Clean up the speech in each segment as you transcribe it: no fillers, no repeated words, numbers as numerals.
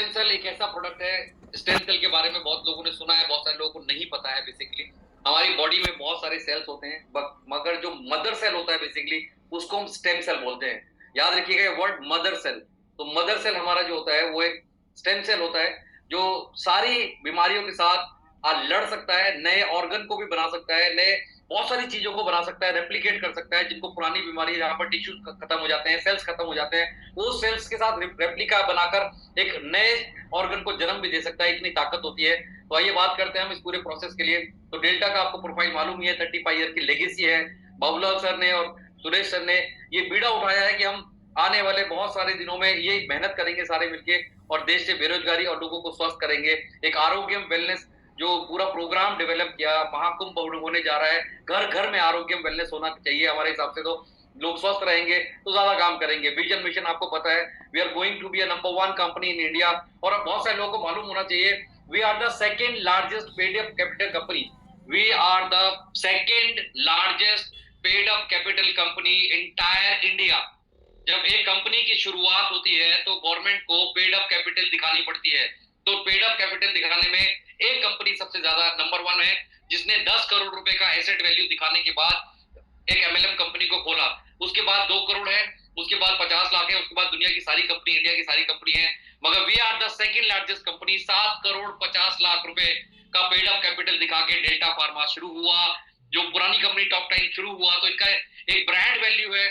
Stem cell एक ऐसा product है, स्टेम सेल के बारे में बहुत लोगों ने सुना है, बहुत सारे लोगों को नहीं पता है। बेसिकली हमारी बॉडी में बहुत सारे सेल्स होते हैं, मगर जो मदर सेल होता है बेसिकली उसको हम स्टेम सेल बोलते हैं। याद रखिएगा ये वर्ड मदर सेल। तो मदर सेल हमारा जो होता है वो एक स्टेम सेल होता है जो सारी बीमारियों के साथ लड़ सकता है, नए ऑर्गन को भी बना सकता है, नए बहुत सारी चीजों को बना सकता है, रेप्लिकेट कर सकता है। जिनको पुरानी बीमारी जहां पर टिश्यू खत्म हो जाते हैं, सेल्स खत्म हो जाते हैं, वो सेल्स के साथ रेप्लिका बनाकर एक नए ऑर्गन को जन्म भी दे सकता है। इतनी ताकत होती है। तो आइए बात करते हैं हम इस पूरे प्रोसेस के लिए। तो डेल्टा का आपको प्रोफाइल मालूम ही है, 35 ईयर की लेगेसी है। बाबूलाल सर ने और सुरेश सर ने ये बीड़ा उठाया है कि हम आने वाले बहुत सारे दिनों में ये मेहनत करेंगे सारे मिलके और देश से बेरोजगारी और लोगों को स्वस्थ करेंगे। एक आरोग्य वेलनेस जो पूरा प्रोग्राम डेवलप किया, महाकुंभ होने जा रहा है। घर घर में आरोग्य वेलनेस होना चाहिए हमारे हिसाब से। तो लोग स्वस्थ रहेंगे तो ज्यादा काम करेंगे। विजन मिशन आपको पता है, we are going to be a number 1 company in India. और अब बहुत सारे लोगों को मालूम होना चाहिए, we are the second largest paid up capital company. We are the second largest paid up capital company entire India. जब एक कंपनी की शुरुआत होती है तो गवर्नमेंट को पेड अप कैपिटल दिखानी पड़ती है। तो पेड अप कैपिटल दिखाने में एक कंपनी सबसे ज्यादा नंबर 1 है, जिसने 10 करोड़ रुपए का एसेट वैल्यू दिखाने के बाद एक एमएलएम कंपनी को खोला। उसके बाद 2 करोड़ है, उसके बाद 50 लाख है, उसके बाद दुनिया की सारी कंपनी, इंडिया की सारी कंपनी है। मगर we are the second largest company. 7 crore 50 lakh रुपए का पेड अप कैपिटल दिखा के डेल्टा फार्मा शुरू हुआ। जो पुरानी कंपनी टॉप टाइम शुरू हुआ तो इनका एक ब्रांड वैल्यू है।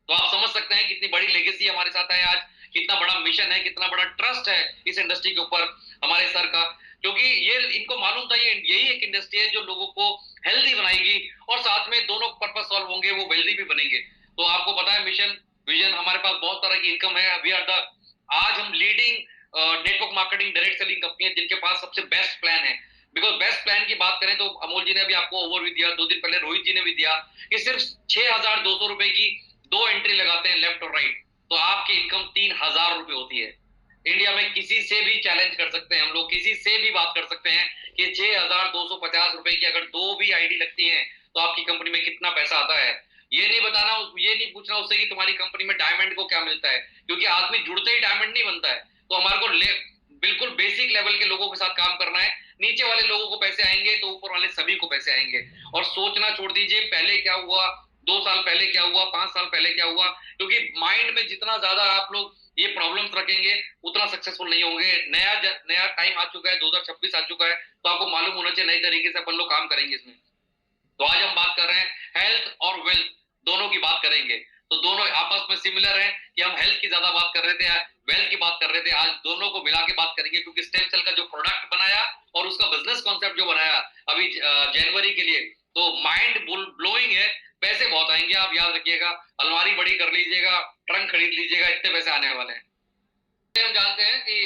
तो आप समझ सकते हैं कितनी बड़ी लेगेसी हमारे साथ है आज, कितना बड़ा मिशन है, कितना बड़ा ट्रस्ट है इस इंडस्ट्री के ऊपर हमारे सर का। क्योंकि ये इनको मालूम था ये यही एक इंडस्ट्री है जो लोगों को हेल्दी बनाएगी और साथ में दोनों पर्पस सॉल्व होंगे, वो वेल्दी भी बनेंगे। तो आपको पता है मिशन विजन, हमारे पास बहुत तरह की इनकम है। वी आर द आज हम leading network marketing direct selling company है जिनके पास सबसे बेस्ट प्लान है। बिकॉज बेस्ट प्लान की बात करें तो अमोल जी ने भी आपको ओवरव्यू दिया, 2 दिन पहले रोहित जी ने भी दिया कि सिर्फ 6,200 रुपए की 2 एंट्री लगाते हैं लेफ्ट और राइट, तो आपकी इनकम 3,000 रुपए होती है। इंडिया में किसी से भी चैलेंज कर सकते हैं हम लोग, किसी से भी बात कर सकते हैं कि 6,250 रुपए की अगर 2 भी आईडी लगती है तो आपकी कंपनी में कितना पैसा आता है। ये नहीं बताना, ये नहीं पूछना उससे कि तुम्हारी कंपनी में डायमंड को क्या मिलता है, क्योंकि आदमी जुड़ते ही डायमंड नहीं बनता है। तो हमारे को बिल्कुल बेसिक लेवल के लोगों के साथ काम करना है। नीचे वाले लोगों को पैसे आएंगे तो ऊपर वाले सभी को पैसे आएंगे। और सोचना छोड़ दीजिए पहले क्या हुआ, 2 साल पहले क्या हुआ, 5 साल पहले क्या हुआ, क्योंकि माइंड में जितना ज्यादा आप लोग ये प्रॉब्लम्स रखेंगे उतना सक्सेसफुल नहीं होंगे। नया टाइम आ चुका है, 2026 आ चुका है, तो आपको मालूम होना चाहिए नई तरीके से अपन लोग काम करेंगे इसमें। तो आज हम बात कर रहे हैं हेल्थ और वेल्थ दोनों की बात करेंगे। तो दोनों आपस में सिमिलर है कि हम हेल्थ की ज्यादा बात कर रहे थे, वेल्थ की बात कर रहे थे। आज दोनों को मिला के बात करेंगे, क्योंकि स्टेम सेल का जो प्रोडक्ट बनाया और उसका बिजनेस कॉन्सेप्ट जो बनाया अभी जनवरी के लिए, तो माइंड ब्लोइंग है। पैसे बहुत आएंगे, आप याद रखिएगा। अलमारी बड़ी कर लीजिएगा, ट्रंक खरीद लीजिएगा, इतने पैसे आने वाले हैं। हम जानते हैं कि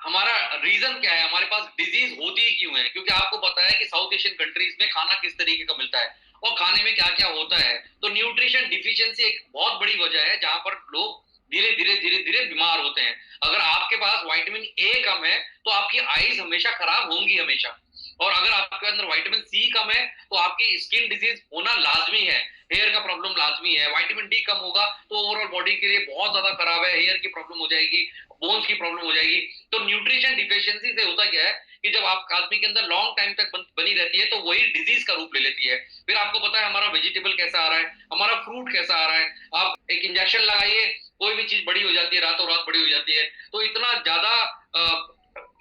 हमारा रीजन क्या है, हमारे पास डिजीज होती ही क्यों है। क्योंकि आपको पता है कि साउथ एशियन कंट्रीज में खाना किस तरीके का मिलता है और खाने में क्या क्या होता है। तो न्यूट्रिशन डिफिशियंसी एक बहुत बड़ी वजह है जहां पर लोग धीरे धीरे धीरे धीरे बीमार होते हैं। अगर आपके पास विटामिन ए कम है तो आपकी आईज हमेशा खराब होंगी हमेशा। और अगर आपके अंदर विटामिन सी कम है तो आपकी स्किन डिजीज होना लाजमी है, हेयर का प्रॉब्लम लाजमी है। विटामिन डी कम होगा तो ओवरऑल बॉडी के लिए बहुत ज्यादा खराब है, हेयर की प्रॉब्लम हो जाएगी, बोन्स की प्रॉब्लम हो जाएगी। तो न्यूट्रिशन डिफिशियंसी से होता क्या है कि जब आप आदमी के अंदर लॉन्ग टाइम तक बनी रहती है तो वही डिजीज का रूप ले लेती है। फिर आपको पता है हमारा वेजिटेबल कैसा आ रहा है, हमारा फ्रूट कैसा आ रहा है। आप एक इंजेक्शन लगाइए, कोई भी चीज बड़ी हो जाती है, रातों रात बड़ी हो जाती है। तो इतना ज्यादा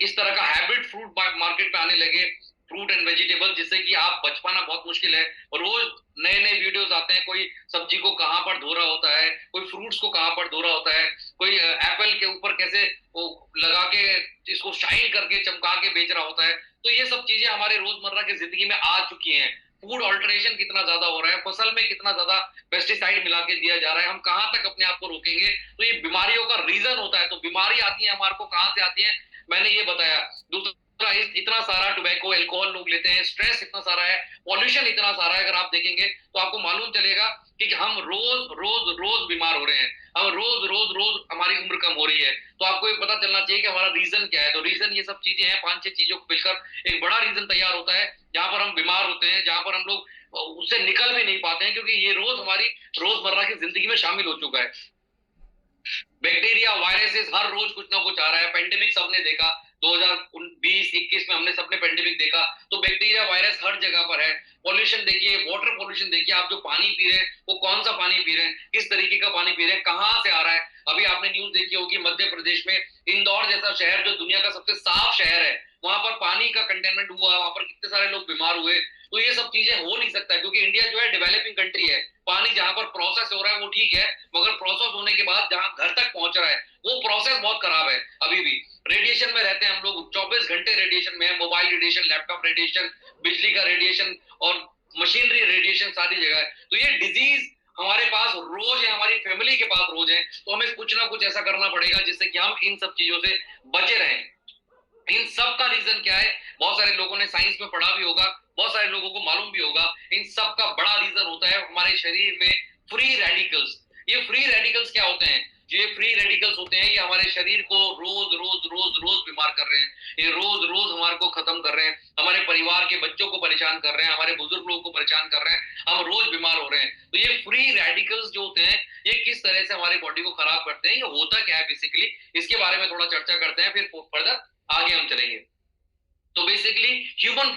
इस तरह का हैबिट फ्रूट मार्केट में आने लगे, फ्रूट एंड वेजिटेबल, जिससे कि आप बच पाना बहुत मुश्किल है। और रोज नए नए वीडियोस आते हैं, कोई सब्जी को कहां पर धो रहा होता है, कोई फ्रूट्स को कहां पर धो रहा होता है, कोई एप्पल के ऊपर कैसे वो लगा के इसको शाइन करके चमका के बेच रहा होता है। तो ये सब चीजें हमारे रोजमर्रा की जिंदगी में आ चुकी हैं। फूड ऑल्टरेशन कितना ज्यादा हो रहा है, फसल में कितना ज्यादा पेस्टिसाइड मिला के दिया जा रहा है, हम कहां तक अपने आप को रोकेंगे। तो ये बीमारियों का रीजन होता है। तो बीमारी आती है हमारे को कहां से आती है, मैंने ये बताया। दूसरा इतना सारा टोबैको अल्कोहल लोग लेते हैं, स्ट्रेस इतना सारा है, पॉल्यूशन इतना सारा है। अगर आप देखेंगे तो आपको मालूम चलेगा कि हम रोज रोज रोज बीमार हो रहे हैं, हम रोज रोज रोज हमारी उम्र कम हो रही है। तो आपको ये पता चलना चाहिए कि हमारा रीजन क्या है। तो रीजन ये सब चीजें हैं, 5-6 चीजों को मिलकर एक बड़ा रीजन तैयार होता है जहां पर हम बीमार होते हैं, जहां पर हम लोग उससे निकल भी नहीं पाते हैं, क्योंकि ये रोज हमारी रोजमर्रा की जिंदगी में शामिल हो चुका है। बैक्टीरिया, वायरसेस, हर रोज कुछ ना कुछ आ रहा है। पेंडेमिक सबने देखा, 2020-21 में हमने सबने पेंडेमिक देखा। तो बैक्टीरिया, वायरस हर जगह पर है। पॉल्यूशन देखिए, वाटर पॉल्यूशन देखिए, आप जो पानी पी रहे हैं वो कौन सा पानी पी रहे हैं, किस तरीके का पानी पी रहे हैं, कहाँ से आ रहा है। अभी आपने न्यूज देखी होगी, मध्य प्रदेश में इंदौर जैसा शहर जो दुनिया का सबसे साफ शहर है, वहां पर पानी का कंटेनमेंट हुआ, वहां पर कितने सारे लोग बीमार हुए। तो ये सब चीजें हो नहीं सकता, क्योंकि इंडिया जो है डेवलपिंग कंट्री है। पानी जहां पर प्रोसेस हो रहा है वो ठीक है, मगर प्रोसेस होने के बाद जहां घर तक पहुंच रहा है वो प्रोसेस बहुत खराब है। अभी भी रेडिएशन में रहते हैं हम लोग, 24 घंटे रेडिएशन में है। मोबाइल रेडिएशन, लैपटॉप रेडिएशन, बिजली का रेडिएशन और मशीनरी रेडिएशन सारी जगह है। तो ये डिजीज हमारे पास रोज है, हमारी फैमिली के पास रोज है। तो हमें कुछ ना कुछ ऐसा करना पड़ेगा जिससे कि हम इन सब चीजों से बचे रहें। इन सब का रीजन क्या है, बहुत सारे लोगों ने साइंस में पढ़ा भी होगा, बहुत सारे लोगों को मालूम भी होगा। इन सब का बड़ा रीजन होता है हमारे शरीर में फ्री रेडिकल्स। ये फ्री रेडिकल्स क्या होते हैं? ये फ्री रेडिकल्स होते हैं, ये हमारे शरीर को रोज रोज रोज रोज बीमार कर रहे हैं। ये रोज रोज हमारे को खत्म कर रहे हैं, हमारे परिवार के बच्चों को परेशान कर रहे हैं, हमारे बुजुर्ग लोगों को परेशान कर रहे हैं। हम रोज बीमार हो रहे हैं। तो ये फ्री रेडिकल्स जो होते हैं, ये किस तरह से हमारी बॉडी को खराब करते हैं, ये होता क्या है बेसिकली, इसके बारे में थोड़ा चर्चा करते हैं, फिर फर्दर आगे हम चलेंगे। तो बेसिकली ह्यूमन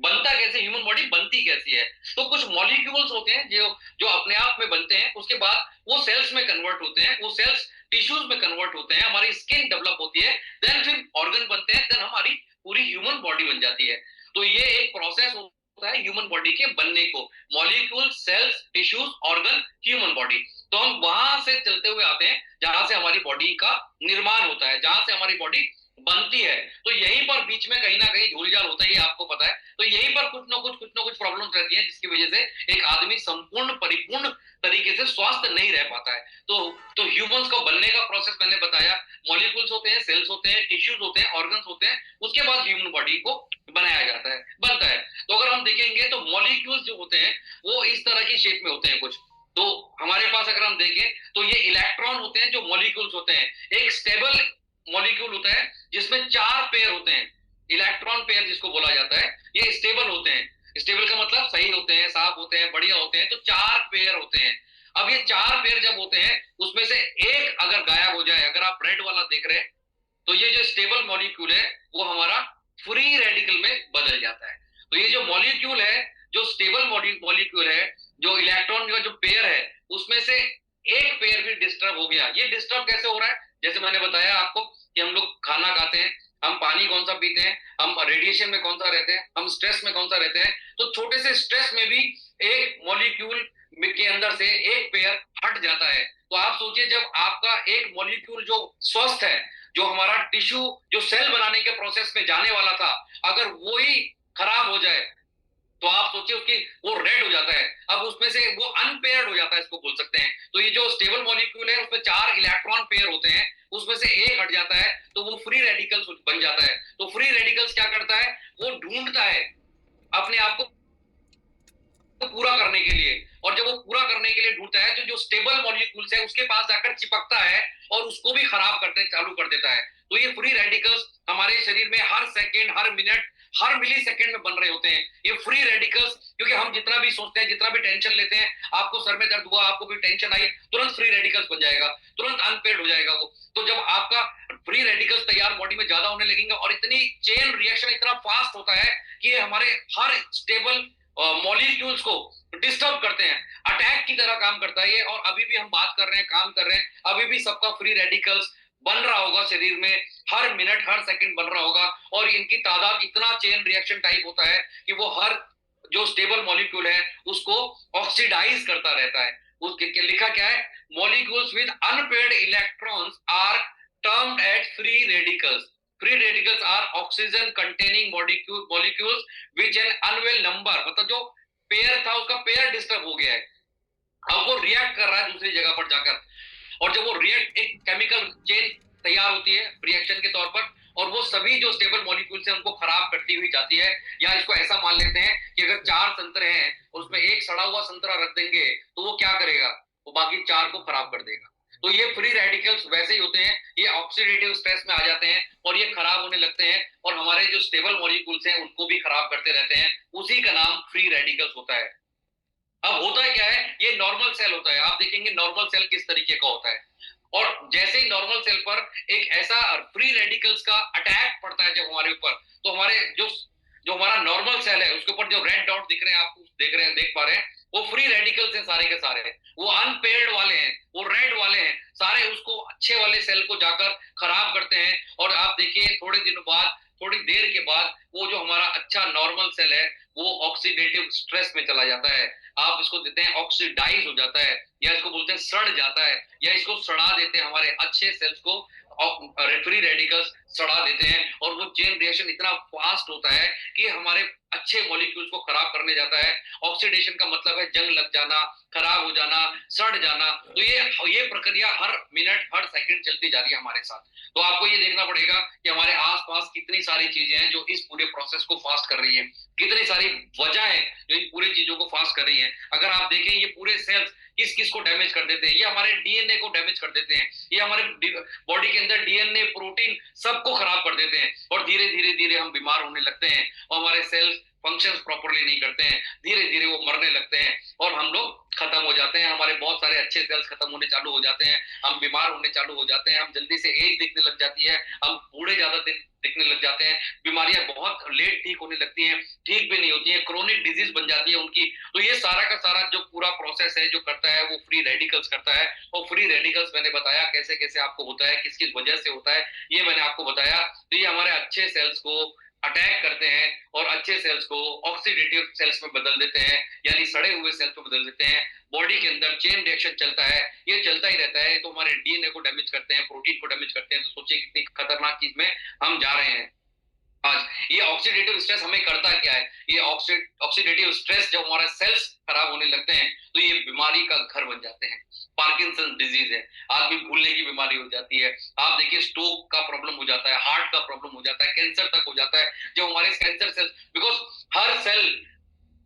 बनता कैसे, ह्यूमन बॉडी बनती कैसी है? तो कुछ मॉलिक्यूल्स होते हैं जो जो अपने आप में बनते हैं, उसके बाद वो सेल्स में कन्वर्ट होते हैं, वो सेल्स टिश्यूज में कन्वर्ट होते हैं, हमारी स्किन डेवलप होती है, देन फिर ऑर्गन बनते हैं, देन हमारी पूरी ह्यूमन बॉडी बन जाती है। तो ये एक प्रोसेस होता है ह्यूमन बॉडी के बनने को, molecule, cells, tissues, organ, human body. तो हम वहां से चलते हुए आते हैं जहां से हमारी बॉडी का निर्माण होता है, जहां से हमारी बॉडी बनती है। तो यहीं पर बीच में कहीं ना कहीं झोलझाल होता है, ये आपको पता है। तो यहीं पर कुछ ना कुछ प्रॉब्लम्स रहती हैं, जिसकी वजह से एक आदमी संपूर्ण परिपूर्ण तरीके से स्वस्थ नहीं रह पाता है। तो ह्यूमंस को बनने का प्रोसेस मैंने बताया, मॉलिक्यूल्स होते हैं, सेल्स होते हैं, टिश्यूज होते हैं, ऑर्गन्स होते हैं, उसके बाद ह्यूमन बॉडी को बनाया जाता है, बनता है। तो अगर हम देखेंगे तो मॉलिक्यूल्स जो होते हैं वो इस तरह की शेप में होते हैं कुछ। तो हमारे पास अगर हम देखें तो ये इलेक्ट्रॉन होते हैं जो मॉलिक्यूल्स होते हैं। एक स्टेबल मॉलिक्यूल होता है जिसमें 4 पेयर होते हैं, इलेक्ट्रॉन पेयर जिसको बोला जाता है, ये स्टेबल होते हैं। स्टेबल का मतलब सही होते हैं, साफ होते हैं, बढ़िया होते हैं। तो 4 पेयर होते हैं। अब ये 4 पेयर जब होते हैं, उसमें से एक अगर गायब हो जाए, अगर आप रेड वाला देख रहे हैं, तो ये जो स्टेबल मॉलिक्यूल है वो हमारा फ्री रेडिकल में बदल जाता है। तो ये जो मॉलिक्यूल है, जो स्टेबल मॉलिक्यूल है, जो इलेक्ट्रॉन का जो पेयर है, उसमें से एक पेयर भी डिस्टर्ब हो गया। ये डिस्टर्ब कैसे हो रहा है? जैसे मैंने बताया आपको कि हम लोग खाना खाते हैं, हम पानी कौन सा पीते हैं, हम रेडिएशन में कौन सा रहते हैं, हम स्ट्रेस में कौन सा रहते हैं। तो छोटे से स्ट्रेस में भी एक मॉलिक्यूल के अंदर से एक पेयर हट जाता है। तो आप सोचिए, जब आपका एक मॉलिक्यूल जो स्वस्थ है, जो हमारा टिश्यू, जो सेल बनाने के प्रोसेस में जाने वाला था, अगर वो ही खराब हो जाए तो आप सोचिए उसकी वो रेड हो जाता है। अब उसमें से वो अनपेयर्ड हो जाता है, इसको बोल सकते हैं। तो ये जो स्टेबल मॉलिक्यूल है उसमें 4 इलेक्ट्रॉन पेयर होते हैं, उसमें से एक हट जाता है तो वो फ्री रेडिकल्स बन जाता है। तो फ्री रेडिकल्स क्या करता है, वो ढूंढता है अपने आप को पूरा करने के लिए, और जब वो पूरा करने के लिए ढूंढता है तो जो स्टेबल मॉलिक्यूल्स है उसके पास जाकर चिपकता है और उसको भी खराब करते चालू कर देता है। तो ये फ्री रेडिकल्स हमारे शरीर में हर सेकेंड, हर मिनट, हर मिली सेकेंड में बन रहे होते हैं, ये फ्री रेडिकल्स। क्योंकि हम जितना भी सोचते हैं, जितना भी टेंशन लेते हैं, आपको सर में दर्द हुआ, आपको भी टेंशन आई, तुरंत फ्री रेडिकल्स बन जाएगा, तुरंत अनपेड हो जाएगा वो। तो जब आपका फ्री रेडिकल्स तैयार बॉडी में ज्यादा होने लगेंगे और इतनी चेन रिएक्शन इतना फास्ट होता है कि ये हमारे हर स्टेबल मॉलिक्यूल्स को डिस्टर्ब करते हैं, अटैक की तरह काम करता है ये। और अभी भी हम बात कर रहे हैं, काम कर रहे हैं, अभी भी सबका फ्री रेडिकल्स बन रहा होगा शरीर में, हर मिनट, हर सेकंड बन रहा होगा। और इनकी तादाद इतना चेन रिएक्शन टाइप होता है कि वो हर जो स्टेबल मॉलिक्यूल है उसको ऑक्सीडाइज करता रहता है। उसके लिखा क्या है, molecules with unpaired electrons are termed as free radicals. Free radicals are oxygen containing molecules which an uneven number, मतलब जो पेयर था उसका पेयर डिस्टर्ब हो गया है, अब वो रिएक्ट कर रहा है दूसरी जगह पर जाकर। और जब वो रिएक्ट, एक केमिकल चेन तैयार होती है रिएक्शन के तौर पर, और वो सभी जो स्टेबल मॉलिक्यूल्स हैं उनको खराब करती हुई जाती है। या इसको ऐसा मान लेते हैं कि अगर 4 संतरे हैं और उसमें एक सड़ा हुआ संतरा रख देंगे तो वो क्या करेगा, वो बाकी 4 को खराब कर देगा। तो ये फ्री रेडिकल्स वैसे ही होते हैं, ये ऑक्सीडेटिव स्ट्रेस में आ जाते हैं और ये खराब होने लगते हैं और हमारे जो स्टेबल मॉलिक्यूल्स हैं उनको भी खराब करते रहते हैं। उसी का नाम फ्री रेडिकल्स होता है। अब होता है क्या है, ये नॉर्मल सेल होता है। आप देखेंगे नॉर्मल सेल किस तरीके का होता है, और जैसे ही नॉर्मल सेल पर एक ऐसा फ्री रेडिकल्स का अटैक पड़ता है जब हमारे ऊपर, तो हमारे जो जो हमारा नॉर्मल सेल है उसके ऊपर जो रेड डॉट दिख रहे हैं, आप देख पा रहे हैं, वो फ्री रेडिकल्स हैं सारे के सारे, वो अनपेयर्ड वाले हैं, वो रेड वाले हैं, सारे उसको अच्छे वाले सेल को जाकर खराब करते हैं। और आप देखिए थोड़े दिनों बाद, थोड़ी देर के बाद, वो जो हमारा अच्छा नॉर्मल सेल है वो ऑक्सीडेटिव स्ट्रेस में चला जाता है। आप इसको देते हैं ऑक्सीडाइज हो जाता है, या इसको बोलते हैं सड़ जाता है, या इसको सड़ा देते हैं, हमारे अच्छे सेल्स को फ्री रेडिकल्स सड़ा देते हैं। और वो चेन रिएक्शन इतना फास्ट होता है कि हमारे अच्छे मॉलिक्यूल्स को खराब करने जाता है। ऑक्सीडेशन का मतलब है जंग लग जाना, खराब हो जाना, सड़ जाना। तो ये प्रक्रिया हर मिनट हर सेकंड चलती जा रही है हमारे साथ। तो आपको ये देखना पड़ेगा कि हमारे आसपास कितनी सारी चीजें हैं जो इस पूरे प्रोसेस को फास्ट कर रही है, कितनी सारी वजह है जो इन पूरी चीजों को फास्ट कर रही है। अगर आप देखें ये पूरे सेल्स किस किस को डैमेज कर देते हैं, ये हमारे डीएनए को डैमेज कर देते हैं, ये हमारे बॉडी के अंदर डीएनए प्रोटीन सबको खराब कर देते हैं। और धीरे धीरे धीरे हम बीमार होने लगते हैं और हमारे सेल्स फंक्शंस प्रॉपर्ली नहीं करते हैं, धीरे धीरे वो मरने लगते हैं और हम लोग खत्म हो जाते हैं। हमारे बहुत सारे अच्छे सेल्स खत्म होने चालू हो जाते हैं, हम बीमार होने चालू हो जाते हैं, हम जल्दी से एज दिखने लग जाती है, हम बूढ़े ज्यादा दिखने लग जाते हैं, बीमारियां बहुत लेट ठीक होने लगती हैं, ठीक भी नहीं होती है, क्रोनिक डिजीज बन जाती है उनकी। तो ये सारा का सारा जो पूरा प्रोसेस है जो करता है वो फ्री रेडिकल्स करता है। और फ्री रेडिकल्स मैंने बताया कैसे कैसे आपको होता है, किस किस वजह से होता है, ये मैंने आपको बताया। तो ये हमारे अच्छे सेल्स को अटैक करते हैं और अच्छे सेल्स को ऑक्सीडेटिव सेल्स में बदल देते हैं, यानी सड़े हुए सेल्स में बदल देते हैं। बॉडी के अंदर चेन रिएक्शन चलता है, ये चलता ही रहता है। तो हमारे डीएनए को डैमेज करते हैं, प्रोटीन को डैमेज करते हैं। तो सोचिए कितनी खतरनाक चीज में हम जा रहे हैं आज। ये ऑक्सीडेटिव स्ट्रेस हमें करता क्या है, ये ऑक्सीडेटिव स्ट्रेस जब हमारे सेल्स खराब होने लगते हैं तो ये बीमारी का घर बन जाते हैं। पार्किंसन डिजीज है, आदमी भूलने की बीमारी हो जाती है। आप देखिए स्ट्रोक का प्रॉब्लम हो जाता है, हार्ट का प्रॉब्लम हो जाता है, कैंसर तक हो जाता है। जब हमारे कैंसर सेल्स, बिकॉज हर सेल,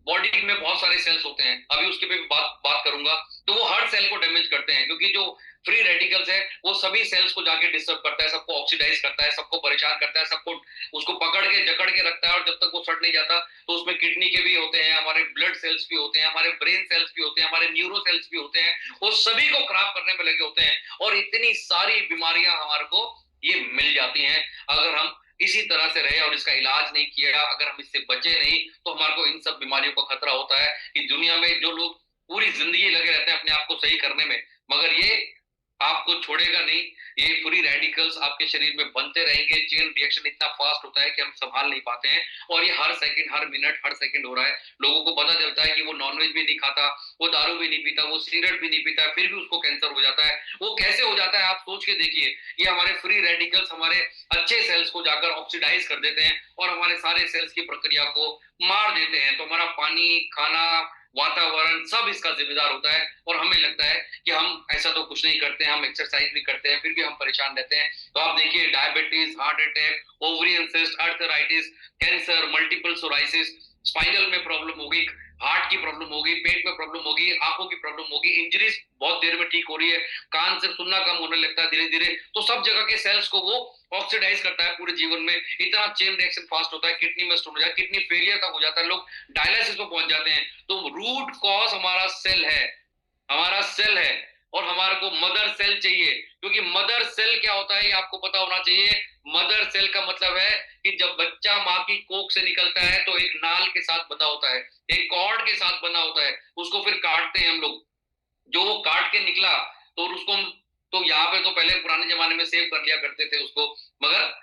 बॉडी में बहुत सारे सेल्स होते हैं, अभी उसके पे बात करूंगा, तो वो हर सेल को डैमेज करते हैं क्योंकि जो फ्री रेडिकल्स है वो सभी सेल्स को जाके डिस्टर्ब करता है, सबको ऑक्सीडाइज करता है, सबको परेशान करता है, सबको उसको पकड़ के जकड़ के रखता है। और जब तक वो सड़ नहीं जाता तो उसमें किडनी के भी होते हैं, हमारे ब्लड सेल्स भी होते हैं, हमारे ब्रेन सेल्स भी होते हैं, हमारे न्यूरो सेल्स भी होते हैं, वो सभी को खराब करने में लगे होते हैं। और इतनी सारी बीमारियां हमारे को ये मिल जाती हैं अगर हम इसी तरह से रहे और इसका इलाज नहीं किया, अगर हम इससे बचे नहीं, तो हमारे को इन सब बीमारियों का खतरा होता है। कि दुनिया में जो लोग पूरी जिंदगी लगे रहते हैं अपने आप को सही करने में, मगर ये आपको छोड़ेगा नहीं, ये फ्री रेडिकल्स आपके शरीर में बनते रहेंगे। चेन रिएक्शन इतना फास्ट होता है कि हम संभाल नहीं पाते हैं, और ये हर सेकंड, हर मिनट, हर सेकंड हो रहा है। लोगों को पता चलता है कि वो नॉनवेज भी नहीं खाता, वो दारू भी नहीं पीता, वो सिगरेट भी नहीं पीता, फिर भी उसको कैंसर हो जाता है। वो कैसे हो जाता है आप सोच के देखिए। ये हमारे फ्री रेडिकल्स हमारे अच्छे सेल्स को जाकर ऑक्सीडाइज कर देते हैं और हमारे सारे सेल्स की प्रक्रिया को मार देते हैं। तो हमारा पानी, खाना, वातावरण सब इसका जिम्मेदार होता है। और हमें लगता है कि हम ऐसा तो कुछ नहीं करते हैं, हम एक्सरसाइज भी करते हैं, फिर भी हम परेशान रहते हैं। तो आप देखिए diabetes, heart attack, ovarian cyst, arthritis, cancer, multiple psoriasis, spinal में प्रॉब्लम होगी, हार्ट की प्रॉब्लम होगी, पेट में प्रॉब्लम होगी, आंखों की प्रॉब्लम होगी, इंजरीज बहुत देर में ठीक हो रही है, कान से सुनना कम होने लगता है धीरे धीरे। तो सब जगह के सेल्स को वो ऑक्सीडाइज करता है पूरे जीवन में। इतना चेन रिएक्शन फास्ट होता है, किडनी में स्टोन हो जाता है, किडनी फेलियर तक हो जाता है, लोग डायलिसिस में पहुंच जाते हैं। तो रूट कॉज हमारा सेल है, हमारा सेल है। और हमारे को मदर सेल चाहिए, क्योंकि मदर सेल क्या होता है ये आपको पता होना चाहिए। मदर सेल का मतलब है कि जब बच्चा माँ की कोख से निकलता है तो एक नाल के साथ बंधा होता है, एक कॉर्ड के साथ बंधा होता है, उसको फिर काटते हैं हम लोग। जो वो काट के निकला तो उसको, तो यहाँ पे तो पहले पुराने जमाने में सेव कर लिया करते थे उसको, मगर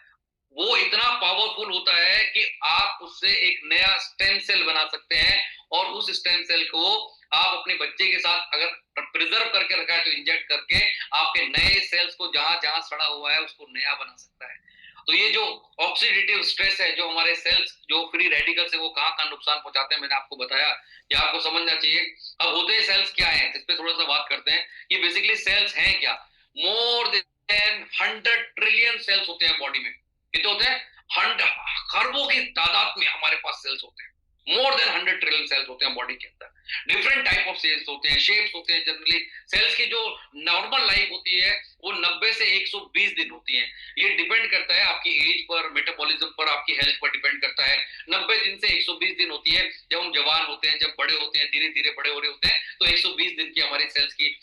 वो इतना पावरफुल होता है कि आप उससे एक नया स्टेम सेल बना सकते हैं। और उस स्टेम सेल को आप अपने बच्चे के साथ अगर प्रिजर्व करके रखा है तो इंजेक्ट करके आपके नए सेल्स को जहां जहां सड़ा हुआ है उसको नया बना सकता है। तो ये जो ऑक्सीडेटिव स्ट्रेस है, जो हमारे सेल्स, जो फ्री रेडिकल्स है, वो कहाँ कहाँ नुकसान पहुंचाते हैं मैंने आपको बताया, ये आपको समझना चाहिए। अब होते सेल्स क्या है, इस पे थोड़ा सा बात करते हैं। ये बेसिकली सेल्स हैं क्या? मोर देन 100 ट्रिलियन सेल्स होते हैं बॉडी में। कितने होते हैं? 100 खरबों की तादाद में हमारे पास सेल्स होते हैं। मोर देन 100 ट्रिलियन सेल्स होते हैं बॉडी के अंदर। डिफरेंट टाइप ऑफ सेल्स होते हैं, शेप्स होते हैं। जनरली सेल्स की जो नॉर्मल लाइफ होती है वो 90 से 120 दिन होती है। ये डिपेंड करता है आपकी एज पर, मेटाबॉलिज्म पर, आपकी हेल्थ पर डिपेंड करता है। 90 दिन से 120 दिन होती है। जब हम जवान होते हैं, जब बड़े होते हैं, धीरे धीरे बड़े हो रहे होते हैं, तो 120 दिन की हमारी सेल्स की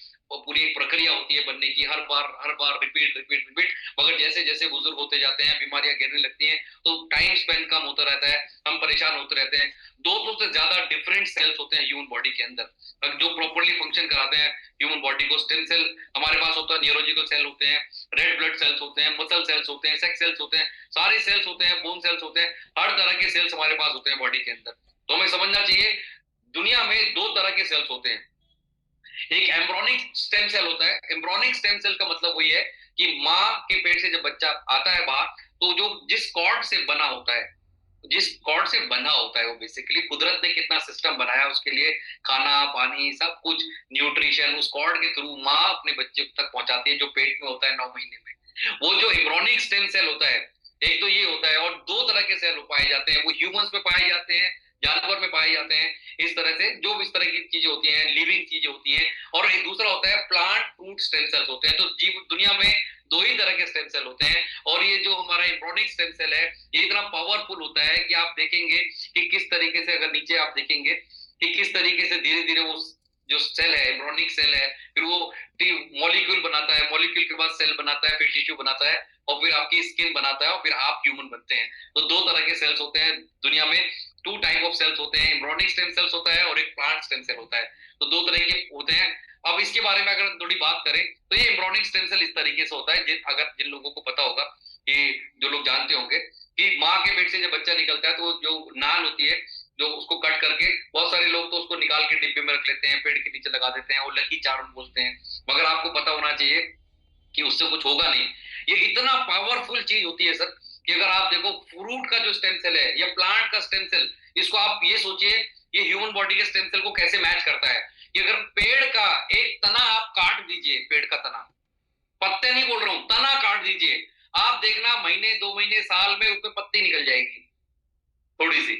पूरी एक प्रक्रिया होती है बनने की, हर बार रिपीट रिपीट रिपीट। मगर जैसे जैसे बुजुर्ग होते जाते हैं, बीमारियां गिरने लगती हैं, तो टाइम स्पेंड कम होता रहता है, हम परेशान होते रहते हैं। 200 से ज्यादा डिफरेंट सेल्स होते हैं ह्यूमन बॉडी के अंदर जो प्रॉपरली फंक्शन कराते हैं ह्यूमन बॉडी को। स्टेम सेल हमारे पास होता है, न्यूरोलॉजिकल सेल होते हैं, रेड ब्लड सेल्स होते हैं, मसल सेल्स होते हैं, सेक्स सेल्स होते हैं, सारे सेल्स होते हैं, बोन सेल्स होते हैं, हर तरह के सेल्स हमारे पास होते हैं बॉडी के अंदर। तो हमें समझना चाहिए दुनिया में 2 तरह के सेल्स होते हैं। एक एम्ब्रोनिक स्टेम सेल होता है। एम्ब्रोनिक स्टेम सेल का मतलब वही है कि माँ के पेट से जब बच्चा आता है बाहर, तो जो जिस कॉर्ड से बना होता है, जिस कॉर्ड से बना होता है, वो बेसिकली कुदरत ने कितना सिस्टम बनाया उसके लिए, खाना पानी सब कुछ, न्यूट्रिशन, उस कॉर्ड के थ्रू माँ अपने बच्चे तक पहुंचाती है जो पेट में होता है 9 महीने में। वो जो एम्ब्रोनिक स्टेम सेल होता है, एक तो ये होता है, और 2 तरह के सेल पाए जाते हैं, वो ह्यूमंस में पाए जाते हैं, जानवर में पाए जाते हैं। इस तरह से जो इस तरह की चीजें होती हैं, लिविंग चीजें होती हैं। और एक दूसरा होता है प्लांट फ्रूट स्टेम सेल्स होते हैं। तो जीव दुनिया में 2 ही तरह के स्टेम सेल होते हैं। और ये जो हमारा एम्ब्रोनिक स्टेम सेल है, ये इतना पावरफुल होता है कि आप देखेंगे कि किस तरीके से, अगर नीचे आप देखेंगे कि किस तरीके से धीरे धीरे वो जो सेल है, एम्ब्रोनिक सेल है, फिर वो मॉलिक्यूल बनाता है, मॉलिक्यूल के बाद सेल बनाता है, फिर टिश्यू बनाता है, और फिर आपकी स्किन बनाता है, और फिर आप ह्यूमन बनते हैं। तो 2 तरह के सेल्स होते हैं दुनिया में, 2 टाइप ऑफ सेल्स होते हैं, एम्ब्रोनिक स्टेम सेल्स होता है और एक प्लांट स्टेम सेल होता है। तो 2 तरह के होते हैं। अब इसके बारे में अगर थोड़ी बात करें, तो ये एम्ब्रोनिक स्टेम सेल इस तरीके से होता है, अगर जिन लोगों को पता होगा, कि जो लोग जानते होंगे कि माँ के पेट से जब बच्चा निकलता है, तो जो नाल होती है, जो उसको कट करके, बहुत सारे लोग तो उसको निकाल के डिब्बे में रख लेते हैं, पेड़ के नीचे लगा देते हैं, और लकी चार्म बोलते हैं। मगर आपको पता होना चाहिए कि उससे कुछ होगा नहीं। ये इतना पावरफुल चीज होती है सर, कि अगर आप देखो फ्रूट का जो स्टेम सेल है या प्लांट का स्टेम सेल, इसको आप ये सोचिए, ये ह्यूमन बॉडी के स्टेम सेल को कैसे मैच करता है। कि अगर पेड़ का एक तना आप काट दीजिए, पेड़ का तना, पत्ते नहीं बोल रहा हूं, तना काट दीजिए, आप देखना महीने 2 महीने साल में उसमें पत्ती निकल जाएगी थोड़ी सी।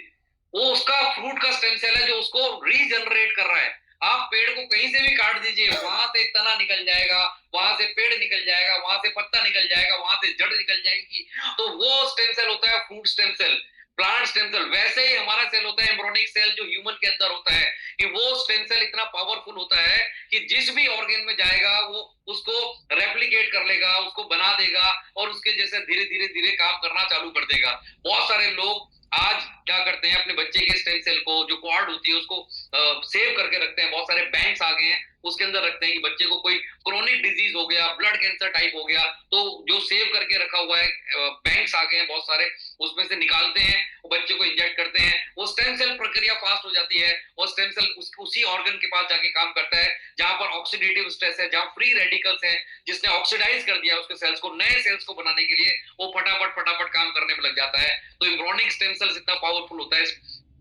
वो उसका फ्रूट का स्टेम सेल है जो उसको रीजनरेट कर रहा है। आप पेड़ को कहीं से भी काट दीजिए, वहां से तना निकल जाएगा, वहां से पेड़ निकल जाएगा, वहां से पत्ता निकल जाएगा, वहां से जड़ निकल जाएगी। तो वो स्टेम सेल होता है fruit stem cell, plant stem cell. वैसे ही हमारा सेल होता है एम्ब्रोनिक सेल, जो ह्यूमन के अंदर होता है, कि वो स्टेम सेल इतना पावरफुल होता है कि जिस भी ऑर्गन में जाएगा वो उसको रेप्लिकेट कर लेगा, उसको बना देगा, और उसके जैसे धीरे धीरे धीरे काम करना चालू कर देगा। बहुत सारे लोग आज क्या करते हैं, अपने बच्चे के स्टेम सेल को, जो कॉर्ड होती है, उसको सेव करके रखते हैं। बहुत सारे बैंक्स आ गए हैं, उसके अंदर रखते हैं कि बच्चे को कोई क्रोनिक डिजीज हो गया, ब्लड कैंसर टाइप हो गया, तो जो सेव करके रखा हुआ है, बैंक्स आ गए हैं बहुत सारे, उसमें से निकालते हैं, बच्चे को इंजेक्ट करते हैं, वो स्टेम सेल प्रक्रिया फास्ट हो जाती है, और स्टेम सेल उसी ऑर्गन के पास जाके काम करता है जहां पर ऑक्सीडेटिव स्ट्रेस है, जहां फ्री रेडिकल्स है, जिसने ऑक्सीडाइज कर दिया उसके सेल्स को, नए सेल्स को बनाने के लिए वो फटाफट फटाफट काम करने में लग जाता है। तो एम्ब्रोनिक स्टेम सेल इतना पावरफुल होता है।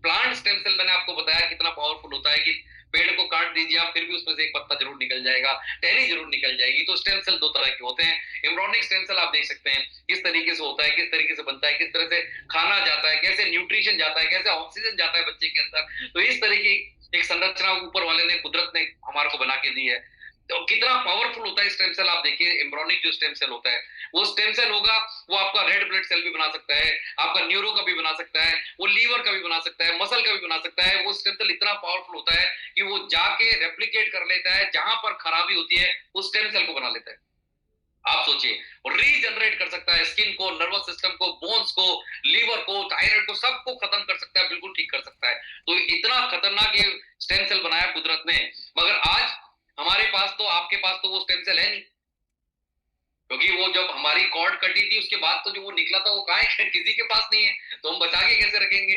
प्लांट स्टेम सेल मैंने आपको बताया कितना पावरफुल होता है, कि पेड़ को काट दीजिए आप, फिर भी उसमें से एक पत्ता जरूर निकल जाएगा, टहनी जरूर निकल जाएगी। तो स्टेम सेल 2 तरह के होते हैं। एम्ब्रोनिक स्टेम सेल आप देख सकते हैं किस तरीके से होता है, किस तरीके से बनता है, किस तरह से खाना जाता है, कैसे न्यूट्रिशन जाता है, कैसे ऑक्सीजन जाता है बच्चे के अंदर। तो इस तरह की एक संरचना ऊपर वाले ने, कुदरत ने हमारे को बना के दी है। तो कितना पावरफुल होता है स्टेम सेल, आप देखिए एम्ब्रोनिक जो स्टेम सेल होता है, वो स्टेम सेल होगा, वो आपका रेड ब्लड सेल भी बना सकता है, आपका न्यूरो का भी बना सकता है, वो लीवर का भी बना सकता है, मसल का भी बना सकता है। वो स्टेम सेल इतना पावरफुल होता है कि वो जाके रेप्लिकेट कर लेता है, जहां पर खराबी होती है उस स्टेम सेल को बना लेता है। आप सोचिए, और रीजनरेट कर सकता है स्किन को, नर्वस सिस्टम को, बोन्स को, लीवर को, थायराइड को, सबको खत्म कर सकता है, बिल्कुल ठीक कर सकता है। तो इतना खतरनाक ये स्टेम सेल बनाया कुदरत ने। मगर आज हमारे पास तो, आपके पास तो वो स्टेम सेल है नहीं, क्योंकि वो जब हमारी कॉर्ड कटी थी उसके बाद तो जो वो निकला था वो कहाँ है, किसी के पास नहीं है, तो हम बचा के कैसे रखेंगे।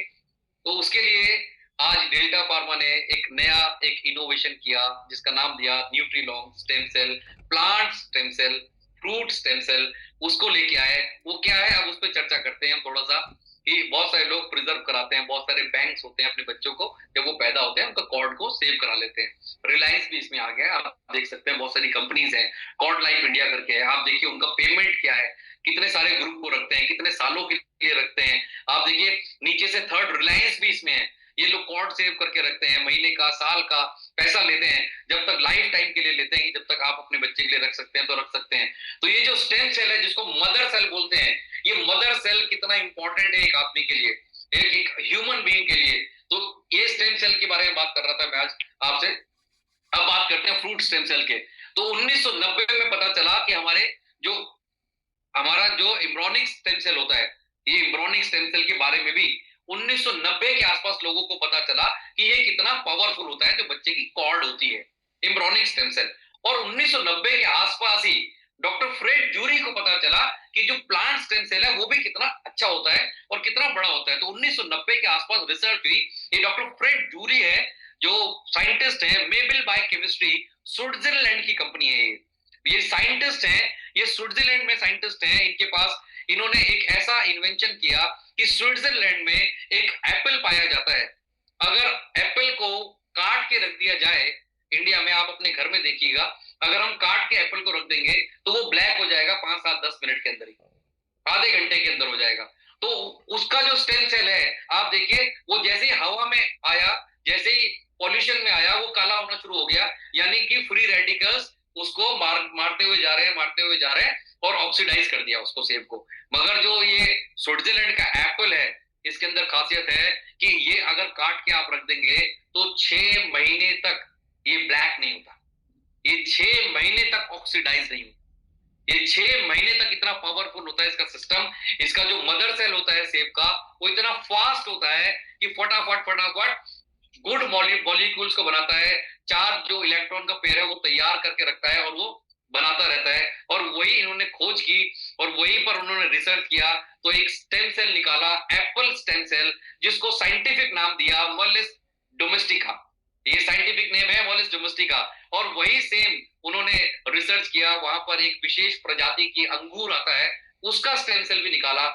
तो उसके लिए आज डेल्टा फार्मा ने एक नया एक इनोवेशन किया, जिसका नाम दिया nutrilong stem cell, plant stem cell, fruit stem cell. उसको लेके आए, वो क्या है अब उस पर चर्चा करते हैं हम थोड़ा सा। कि बहुत सारे लोग प्रिजर्व कराते हैं, बहुत सारे बैंक्स होते हैं अपने बच्चों को, जब वो पैदा होते हैं उनका कॉर्ड को सेव करा लेते हैं। रिलायंस भी इसमें आ गया, आप देख सकते हैं बहुत सारी कंपनीज हैं, कॉर्ड लाइफ इंडिया करके है, आप देखिए उनका पेमेंट क्या है, कितने सारे ग्रुप को रखते हैं, कितने सालों के लिए रखते हैं। आप देखिए नीचे से थर्ड रिलायंस भी इसमें है, ये लोग कॉर्ड सेव करके रखते हैं, महीने का, साल का पैसा लेते हैं, जब तक लाइफ टाइम के लिए लेते हैं, कि जब तक आप अपने बच्चे के लिए रख सकते हैं तो रख सकते हैं। तो ये जो स्टेम सेल है, जिसको मदर सेल बोलते हैं, ये मदर सेल कितना इंपॉर्टेंट है एक आदमी के लिए, एक ह्यूमन बीइंग के लिए। तो ये स्टेम सेल के बारे में बात कर रहा था मैं आज आपसे। अब बात करते हैं फ्रूट स्टेम सेल के। तो 1990 में पता चला कि हमारा जो एम्ब्रियोनिक स्टेम सेल होता है, ये एम्ब्रियोनिक स्टेम सेल के बारे में भी 1990 के आसपास लोगों को पता चला कि ये कितना पावरफुल होता है जो बच्चे की कॉर्ड होती है, एम्ब्रियोनिक स्टेम सेल। और 1990 के आसपास ही डॉक्टर फ्रेड जूरी को पता चला कि जो प्लांट स्टेम सेल है वो भी कितना अच्छा होता है और कितना बड़ा होता है। तो 1990 के आसपास रिसर्च हुई। ये डॉक्टर फ्रेड जूरी है जो साइंटिस्ट है, मेबल बायोकेमिस्ट्री, स्विट्जरलैंड की कंपनी है। ये साइंटिस्ट है, ये स्विट्जरलैंड में साइंटिस्ट है। इनके पास इन्होंने एक ऐसा इन्वेंशन किया कि स्विट्जरलैंड में एक एप्पल पाया जाता है। अगर एप्पल को काट के रख दिया जाए, इंडिया में आप अपने घर में देखिएगा, अगर हम काट के एप्पल को रख देंगे तो वो ब्लैक हो जाएगा 5, 7, 10 मिनट के अंदर ही, आधे घंटे के अंदर हो जाएगा। तो उसका जो स्टेम सेल है, आप देखिए, वो जैसे ही हवा में आया, जैसे ही पॉल्यूशन में आया, वो काला होना शुरू हो गया। यानी कि फ्री रेडिकल्स उसको मारते हुए जा रहे हैं और ऑक्सीडाइज कर दिया उसको, सेब को। मगर जो ये स्विट्जरलैंड का एप्पल है, इसके अंदर खासियत है कि ये अगर काट के आप रख देंगे तो 6 महीने तक ये ब्लैक नहीं होता, ये 6 महीने तक ऑक्सीडाइज नहीं होता। ये 6 महीने तक इतना पावरफुल होता है इसका सिस्टम। इसका जो मदर सेल होता है सेब का, वो इतना फास्ट होता है कि फटाफट गुड मॉलिक्यूल्स को बनाता है। 4 जो इलेक्ट्रॉन का पेयर है वो तैयार करके रखता है और वो बनाता रहता है। और वही इन्होंने खोज की और वहीं पर उन्होंने रिसर्च किया, तो एक स्टेम सेल निकाला, एप्पल स्टेम सेल, जिसको साइंटिफिक नाम दिया मोलिस डोमेस्टिका। ये साइंटिफिक नेम है मोलिस डोमेस्टिका। और वही सेम उन्होंने रिसर्च किया, वहां पर एक विशेष प्रजाति की अंगूर आता है, उसका स्टेम सेल भी निकाला,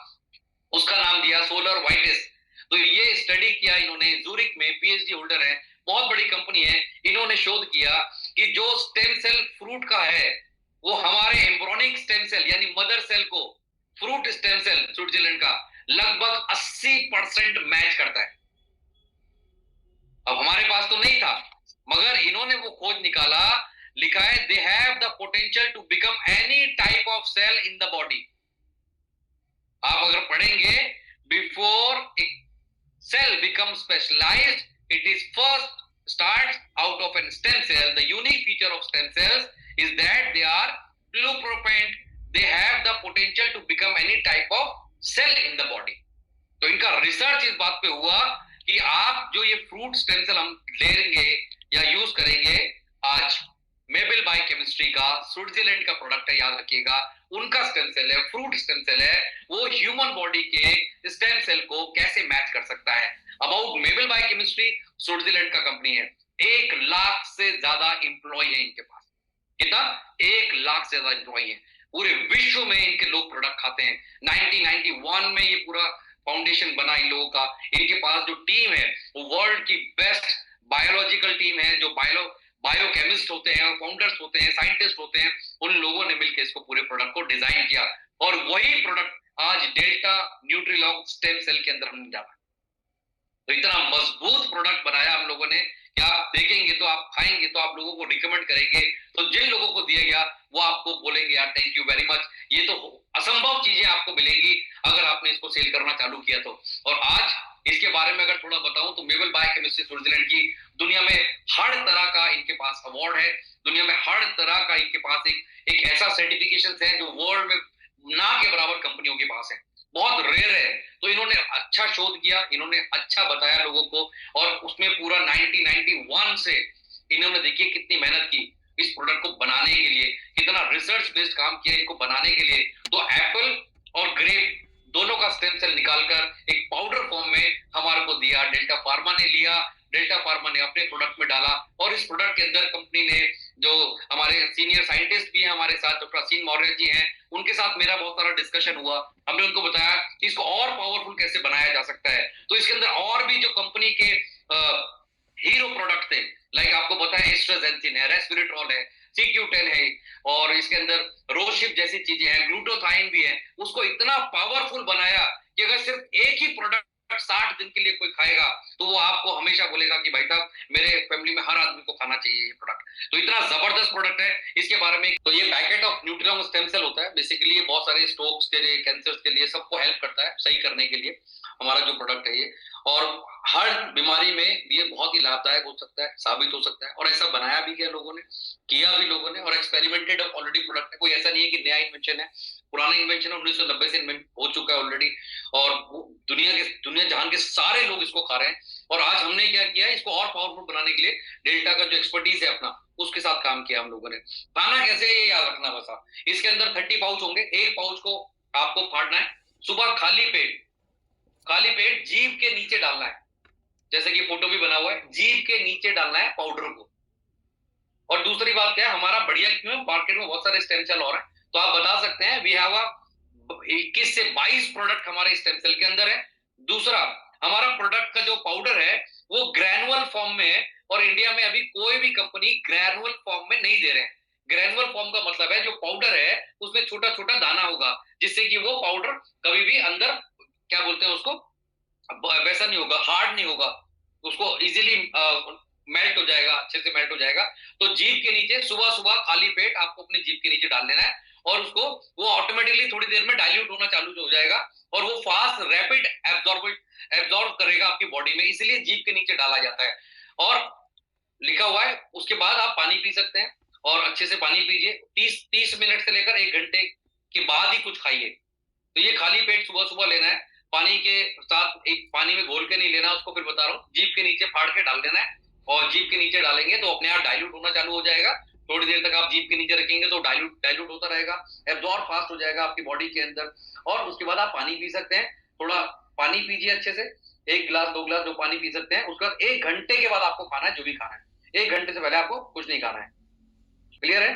उसका नाम दिया सोलर व्हाइटिस। तो ये स्टडी किया इन्होंने, जूरिक में, पीएचडी होल्डर है, बहुत बड़ी कंपनी है। इन्होंने शोध किया कि जो स्टेम सेल फ्रूट का है वो हमारे एम्ब्रियोनिक स्टेम सेल यानी मदर सेल को फ्रूट स्टेम सेल स्विट्जरलैंड का लगभग 80% मैच करता है। अब हमारे पास तो नहीं था, मगर इन्होंने वो खोज निकाला, लिखा है they have the potential to become any type of cell in the body. आप अगर पढ़ेंगे, before cell becomes specialized, it is first starts out of a stem cell. The unique feature of stem cells is that they are pluripotent. They have the potential to become any type of cell in the body. तो इनका research इस बात पे हुआ कि आप जो ये फ्रूट स्टेम सेल हम लेंगे या यूज करेंगे, आज मेबल बायोकेमिस्ट्री का स्विट्जरलैंड का प्रोडक्ट है, याद रखिएगा, उनका स्टेम सेल है, फ्रूट स्टेम सेल है, वो ह्यूमन बॉडी के स्टेम सेल को कैसे मैच कर सकता है। अबाउट मेबल बायोकेमिस्ट्री, स्विट्जरलैंड का कंपनी है, 1 लाख से ज्यादा एम्प्लॉय है इनके पास। कितना? 1 लाख से ज्यादा एम्प्लॉय है। पूरे विश्व में इनके लोग प्रोडक्ट खाते हैं। 1991 में ये पूरा फाउंडेशन बना इन लोगों का। इनके पास जो टीम है वो वर्ल्ड की बेस्ट बायोलॉजिकल टीम है, जो बायोकेमिस्ट होते हैं, फाउंडर्स होते हैं, साइंटिस्ट होते हैं, उन लोगों ने मिलकर इसको पूरे प्रोडक्ट को डिजाइन किया। और वही प्रोडक्ट आज डेल्टा न्यूट्रीलॉग स्टेम सेल के अंदर हमने डाला। तो इतना मजबूत प्रोडक्ट बनाया हम लोगों ने कि आप देखेंगे तो, आप खाएंगे तो, आप लोगों को रिकमेंड करेंगे तो जिन लोगों को दिया गया वो आपको बोलेंगे यार थैंक यू वेरी मच। ये तो असंभव चीजें आपको मिलेंगी अगर आपने इसको सेल करना चालू किया तो। और आज इसके बारे में अगर थोड़ा बताऊं तो मेबल बायोकेमिस्ट्री स्विट्जरलैंड की दुनिया में हर तरह का इनके पास अवार्ड है, दुनिया में हर तरह का इनके पास एक ऐसा सर्टिफिकेशन है जो वर्ल्ड में ना के बराबर कंपनियों के पास है, बहुत रेयर है। तो इन्होंने अच्छा शोध किया, इन्होंने अच्छा बताया लोगों को, और उसमें पूरा 1991 से इन्होंने देखिए कितनी मेहनत की इस प्रोडक्ट को बनाने के लिए, कितना रिसर्च बेस्ड काम किया इनको बनाने के लिए। तो एप्पल और ग्रेप दोनों का स्टेम सेल निकालकर एक पाउडर फॉर्म में हमारे को दिया, डेल्टा फार्मा ने लिया, डेल्टा फार्मा ने अपने प्रोडक्ट में डाला। और इस प्रोडक्ट के अंदर कंपनी ने, जो हमारे सीनियर साइंटिस्ट भी हैं हमारे साथ, डॉक्टर असीम मौर्य जी हैं, उनके साथ मेरा बहुत सारा डिस्कशन हुआ। हमने उनको बताया कि इसको और पावरफुल कैसे बनाया जा सकता है। तो इसके अंदर और भी जो कंपनी के हीरो प्रोडक्ट थे, लाइक आपको बताया एस्ट्राजेंथिन है, रेस्पिरेट्रॉल है, CQ10 है, और इसके अंदर रोशिप जैसी चीजें हैं, ग्लूटाथाइन भी है। उसको इतना पावरफुल बनाया कि अगर सिर्फ एक ही प्रोडक्ट 60 दिन के लिए कोई खाएगा तो वो आपको हमेशा बोलेगा कि भाई साहब मेरे फैमिली में हर आदमी को खाना चाहिए ये प्रोडक्ट। तो इतना जबरदस्त प्रोडक्ट है इसके बारे में। तो ये पैकेट ऑफ न्यूट्रिलॉन्ग स्टेम सेल होता है बेसिकली, ये बहुत सारे स्ट्रोक्स के लिए, कैंसर के लिए, सबको हेल्प करता है सही करने के लिए हमारा जो प्रोडक्ट है ये। और हर बीमारी में ये बहुत ही लाभदायक हो सकता है, साबित हो सकता है। और ऐसा बनाया भी गया लोगों ने, किया भी लोगों ने, और एक्सपेरिमेंटेड ऑलरेडी प्रोडक्ट है। कोई ऐसा नहीं है कि नया इन्वेंशन है, पुराना इन्वेंशन 1990 से इन्वेंट हो चुका है ऑलरेडी। और दुनिया जहान के सारे लोग इसको खा रहे हैं। और आज हमने क्या किया है, इसको और पावरफुल बनाने के लिए डेल्टा का जो एक्सपर्टीज है अपना, उसके साथ काम किया हम लोगों ने। खाना कैसे है ये याद रखना बस आप। इसके अंदर 30 पाउच होंगे। एक पाउच को आपको फाड़ना है, सुबह खाली पेट जीभ के नीचे डालना है, जैसे कि फोटो भी बना हुआ है, जीभ के नीचे डालना है पाउडर को। और दूसरी बात क्या है, हमारा बढ़िया क्यों है, मार्केट में बहुत सारे स्टेम सेल और हैं, तो आप बता सकते हैं वी हैव 21 से 22 प्रोडक्ट हमारे स्टेम सेल के अंदर है। दूसरा, हमारा प्रोडक्ट का जो पाउडर है वो ग्रैनुअल फॉर्म में है, और इंडिया में अभी कोई भी कंपनी ग्रैनुअल फॉर्म में नहीं दे रहे हैं। ग्रैनुअल फॉर्म का मतलब है जो पाउडर है उसमें छोटा छोटा दाना होगा, जिससे कि वो पाउडर कभी भी अंदर, क्या बोलते हैं उसको, वैसा नहीं होगा, हार्ड नहीं होगा, उसको इजीली मेल्ट हो जाएगा, अच्छे से मेल्ट हो जाएगा। तो जीभ के नीचे सुबह सुबह खाली पेट आपको अपने जीभ के नीचे डाल लेना है, और उसको वो ऑटोमेटिकली थोड़ी देर में डाइल्यूट होना चालू हो जाएगा, और वो फास्ट रैपिड एब्जॉर्ब करेगा आपकी बॉडी में, इसलिए जीभ के नीचे डाला जाता है। और लिखा हुआ है उसके बाद आप पानी पी सकते हैं, और अच्छे से पानी पीजिए। 30 मिनट से लेकर 1 घंटे के बाद ही कुछ खाइए। तो ये खाली पेट सुबह सुबह लेना है, पानी के साथ, एक पानी में घोल के नहीं लेना उसको, फिर बता रहा हूँ, जीभ के नीचे फाड़ के डाल देना है, और जीभ के नीचे डालेंगे तो अपने आप डाइल्यूट होना चालू हो जाएगा। थोड़ी देर तक आप जीभ के नीचे रखेंगे तो डाइल्यूट होता रहेगा, एब्जॉर्ब फास्ट हो जाएगा आपकी बॉडी के अंदर। और उसके बाद आप पानी पी सकते हैं, थोड़ा पानी पीजिए अच्छे से, 1 गिलास 2 गिलास जो पानी पी सकते हैं। उसके बाद 1 घंटे के बाद आपको खाना है जो भी खाना है, 1 घंटे से पहले आपको कुछ नहीं खाना है। क्लियर है?